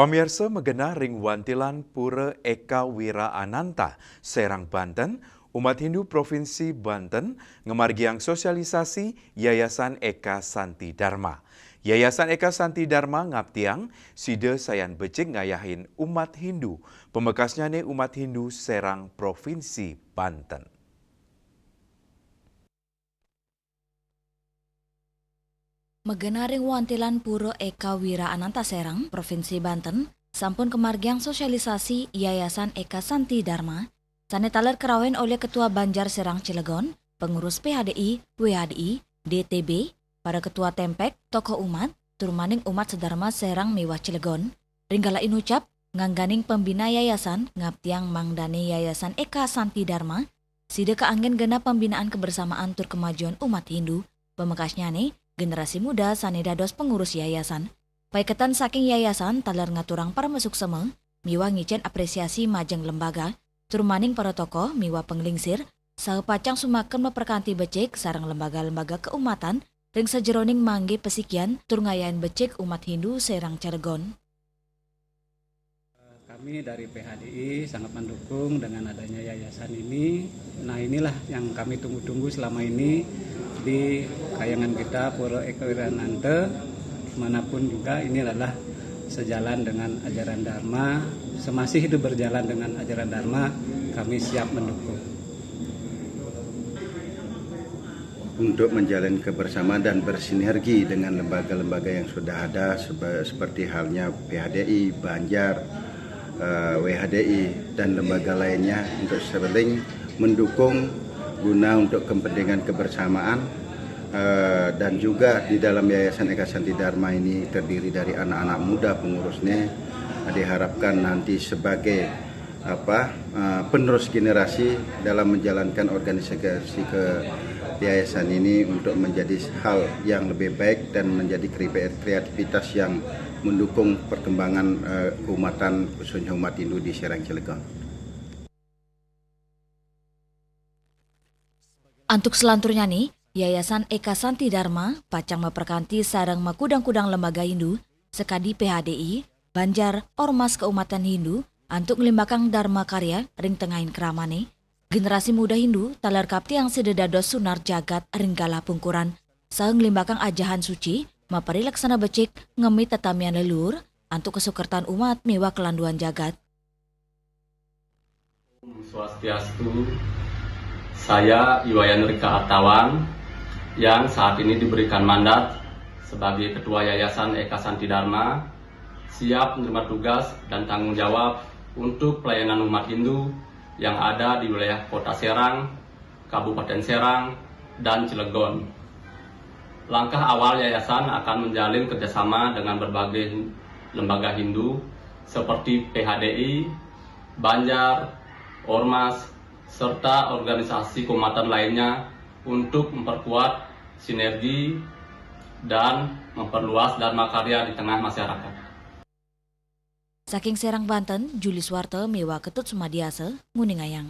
Pamirsa megena ring wantilan Pura Eka Wira Ananta, Serang Banten, umat Hindu Provinsi Banten ngemargiang sosialisasi Yayasan Eka Santi Dharma. Yayasan Eka Santi Dharma ngaptiang side sayan becik ngayahin umat Hindu, pemekasnya nih umat Hindu Serang Provinsi Banten. Megena ring wantilan Pura Eka Wira Ananta Serang, Provinsi Banten, sampun kemargiang sosialisasi Yayasan Eka Santi Dharma, sane taler kerawen oleh Ketua Banjar Serang Cilegon, pengurus PHDI, WHDI, DTB, para ketua Tempek, tokoh umat, turmaning umat sedharma Serang Mewah Cilegon, ringgala inucap, ngangganing pembina yayasan, ngaptiang mangdane Yayasan Eka Santi Dharma, side keanggen gena pembinaan kebersamaan tur kemajuan umat Hindu, pemekasnya nih, generasi muda sane dados pengurus yayasan. Paiketan saking yayasan taler ngaturang para mesuk seme, miwa ngicen apresiasi majeng lembaga, turmaning para tokoh miwa penglingsir, saha pacang sumaken meperkanti becik sareng lembaga-lembaga keumatan, ring sajeroning mangge pesikian tur ngayain becik umat Hindu Serang Cilegon. Kami dari PHDI sangat mendukung dengan adanya yayasan ini. Nah, inilah yang kami tunggu-tunggu selama ini di kayangan kita Pura Eka Wira Ananta, manapun juga ini adalah sejalan dengan ajaran Dharma. Semasih hidup berjalan dengan ajaran Dharma, kami siap mendukung. Untuk menjalin kebersamaan dan bersinergi dengan lembaga-lembaga yang sudah ada seperti halnya PHDI, Banjar, WHDI dan lembaga lainnya untuk saling mendukung guna untuk kepentingan kebersamaan, dan juga di dalam Yayasan Eka Santi Dharma ini terdiri dari anak-anak muda pengurusnya, diharapkan nanti sebagai penerus generasi dalam menjalankan organisasi ke yayasan ini untuk menjadi hal yang lebih baik dan menjadi kreativitas yang mendukung perkembangan keumatan khususnya umat Hindu di Serang Cilegon. Antuk selanturnya nih, Yayasan Eka Santi Dharma pacang meperkanti sareng makudang-kudang lembaga Hindu, sekadi PHDI, Banjar, Ormas Keumatan Hindu, antuk ngelimbakang Dharma Karya ring tengahin keramane, generasi muda Hindu taler kapti yang sededados sunar jagat ringgala pungkuran, saeng ngelimbakang ajahan suci, mapari laksana becik ngemit tetamian leluhur, antuk kesukertan umat mewah kelanduan jagat. Swastiastu, saya Iwayan Rika Atawan yang saat ini diberikan mandat sebagai Ketua Yayasan Eka Santi Dharma, siap menerima tugas dan tanggung jawab untuk pelayanan umat Hindu yang ada di wilayah Kota Serang, Kabupaten Serang, dan Cilegon. Langkah awal yayasan akan menjalin kerjasama dengan berbagai lembaga Hindu seperti PHDI, Banjar, Ormas, serta organisasi keumatan lainnya untuk memperkuat sinergi dan memperluas Dharma Karya di tengah masyarakat. Saking Serang Banten, Juli Swarte Mewa Ketut Sumadiase, Nguningayang.